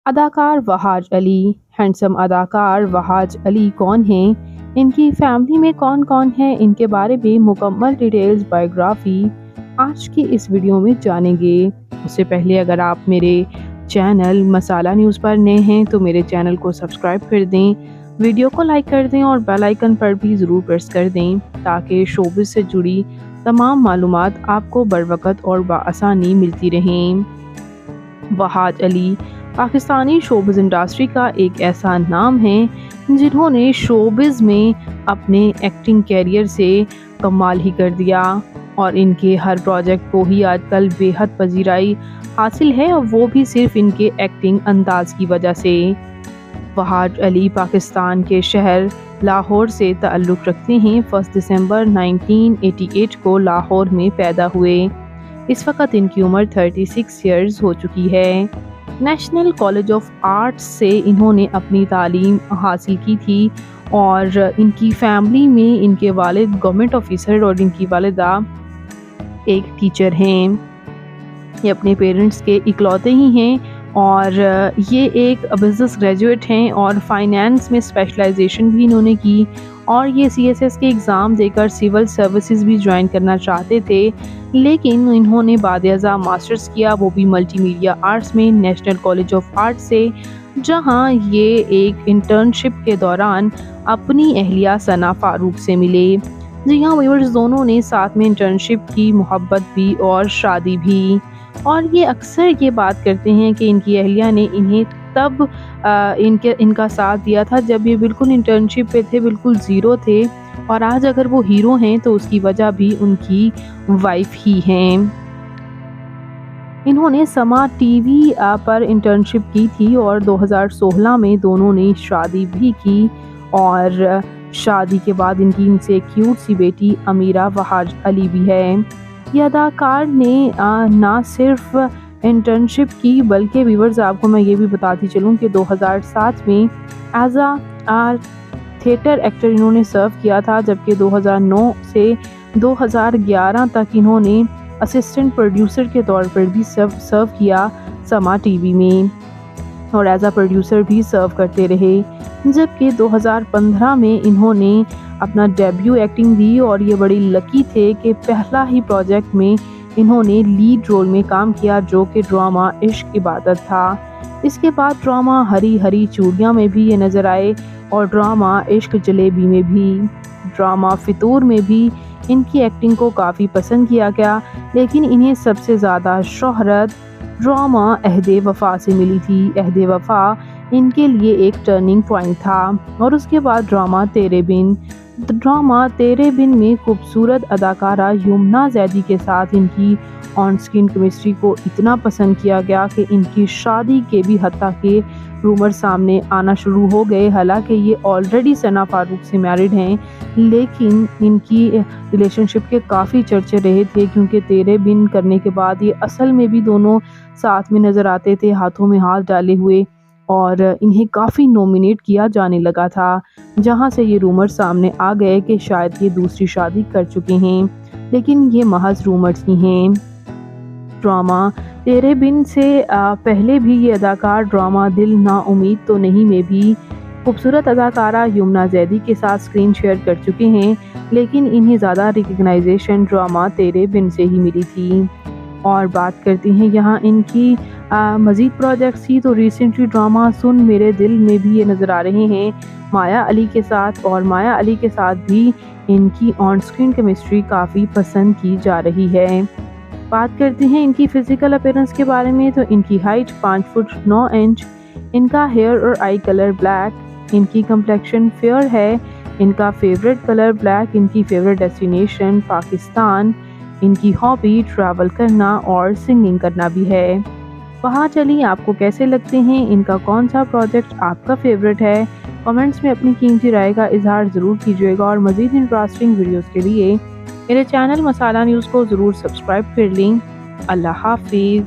अदाकार वहाज अली। हैंडसम अदाकार वहाज अली कौन हैं, इनकी फैमिली में कौन कौन है, इनके बारे में मुकम्मल डिटेल्स बायोग्राफी आज की इस वीडियो में जानेंगे। उससे पहले अगर आप मेरे चैनल मसाला न्यूज़ पर नए हैं तो मेरे चैनल को सब्सक्राइब कर दें, वीडियो को लाइक कर दें और बेल आइकन पर भी ज़रूर प्रेस कर दें ताकि शोबिज़ से जुड़ी तमाम मालूमात आपको बर वक़्त और बआसानी मिलती रहें। वहाज अली पाकिस्तानी शोबिज़ इंडस्ट्री का एक ऐसा नाम है जिन्होंने शोबिज़ में अपने एक्टिंग कैरियर से कमाल ही कर दिया और इनके हर प्रोजेक्ट को ही आजकल बेहद पजीराई हासिल है और वो भी सिर्फ इनके एक्टिंग अंदाज की वजह से। वहाज अली पाकिस्तान के शहर लाहौर से ताल्लुक़ रखते हैं। 1 दिसंबर 1988 को लाहौर में पैदा हुए। इस वक्त इनकी उम्र 36 ईयर्स हो चुकी है। नेशनल कॉलेज ऑफ आर्ट्स से इन्होंने अपनी तालीम हासिल की थी और इनकी फैमिली में इनके वालिद गवर्नमेंट ऑफिसर और इनकी वालिदा एक टीचर हैं। ये अपने पेरेंट्स के इकलौते ही हैं और ये एक बिज़नेस ग्रेजुएट हैं और फाइनेंस में स्पेशलाइजेशन भी इन्होंने की और ये सीएसएस के एग्ज़ाम देकर सिविल सर्विसेज भी ज्वाइन करना चाहते थे, लेकिन इन्होंने बाद-ए-ज़ा मास्टर्स किया, वो भी मल्टीमीडिया आर्ट्स में नेशनल कॉलेज ऑफ आर्ट्स से, जहां ये एक इंटर्नशिप के दौरान अपनी अहलिया सना फारूक से मिले। जी हाँ व्यूअर्स, दोनों ने साथ में इंटर्नशिप की, मोहब्बत भी और शादी भी। और ये अक्सर ये बात करते हैं कि इनकी अहलिया ने इन्हें तब इनका साथ दिया था जब ये बिल्कुल इंटर्नशिप पे थे, बिल्कुल ज़ीरो थे और आज अगर वो हीरो हैं तो उसकी वजह भी उनकी वाइफ ही हैं। इन्होंने समा टीवी पर इंटर्नशिप की थी और 2016 में दोनों ने शादी भी की और शादी के बाद इनकी इनसे क्यूट सी बेटी अमीरा वहाज अली भी है। ये अदाकार ने ना सिर्फ इंटर्नशिप की बल्कि व्यूअर्स आपको मैं ये भी बताती चलूँ कि 2007 में एज आ थिएटर एक्टर इन्होंने सर्व किया था, जबकि 2009 से 2011 तक इन्होंने असिस्टेंट प्रोड्यूसर के तौर पर भी सर्व किया समा टीवी में और एज आ प्रोड्यूसर भी सर्व करते रहे। जबकि 2015 में इन्होंने अपना डेब्यू एक्टिंग दी और ये बड़ी लकी थे कि पहला ही प्रोजेक्ट में इन्होंने लीड रोल में काम किया जो कि ड्रामा इश्क इबादत था। इसके बाद ड्रामा हरी हरी चूड़ियाँ में भी ये नज़र आए और ड्रामा इश्क जलेबी में भी, ड्रामा फितूर में भी इनकी एक्टिंग को काफ़ी पसंद किया गया, लेकिन इन्हें सबसे ज़्यादा शोहरत ड्रामा अहदे वफ़ा से मिली थी। अहदे वफ़ा इनके लिए एक टर्निंग पॉइंट था और उसके बाद ड्रामा तेरे बिन। ड्रामा तेरे बिन में खूबसूरत अदाकारा यमुना जैदी के साथ इनकी ऑन स्क्रीन केमिस्ट्री को इतना पसंद किया गया कि इनकी शादी के भी हत्ता के रूमर सामने आना शुरू हो गए। हालांकि ये ऑलरेडी सना फारूक से मैरिड हैं, लेकिन इनकी रिलेशनशिप के काफ़ी चर्चे रहे थे क्योंकि तेरे बिन करने के बाद ये असल में भी दोनों साथ में नज़र आते थे, हाथों में हाथ डाले हुए, और इन्हें काफ़ी नॉमिनेट किया जाने लगा था, जहां से ये रूमर सामने आ गए कि शायद ये दूसरी शादी कर चुके हैं, लेकिन ये महज रूमर्स ही हैं। ड्रामा तेरे बिन से पहले भी ये अदाकार ड्रामा दिल ना उम्मीद तो नहीं में भी खूबसूरत अदाकारा यमुना जैदी के साथ स्क्रीन शेयर कर चुके हैं, लेकिन इन्हें ज़्यादा रिकग्नाइजेशन ड्रामा तेरे बिन से ही मिली थी। और बात करते हैं यहाँ इनकी मज़ीद प्रोजेक्ट्स की, तो रिसेंटली ड्रामा सुन मेरे दिल में भी ये नज़र आ रहे हैं माया अली के साथ, और माया अली के साथ भी इनकी ऑन स्क्रीन केमिस्ट्री काफ़ी पसंद की जा रही है। बात करते हैं इनकी फ़िज़िकल अपीयरेंस के बारे में, तो इनकी हाइट 5 फुट 9 इंच, इनका हेयर और आई कलर ब्लैक, इनकी कम्प्लेक्शन फेयर है, इनका फेवरेट कलर ब्लैक, इनकी फेवरेट डेस्टिनेशन पाकिस्तान, इनकी हॉबी ट्रैवल करना और सिंगिंग करना भी है। वहाज अली आपको कैसे लगते हैं, इनका कौन सा प्रोजेक्ट आपका फेवरेट है? कमेंट्स में अपनी कीमती राय का इजहार ज़रूर कीजिएगा और मज़ीद इंटरेस्टिंग वीडियोस के लिए मेरे चैनल मसाला न्यूज़ को ज़रूर सब्सक्राइब कर लें। अल्लाह हाफिज़।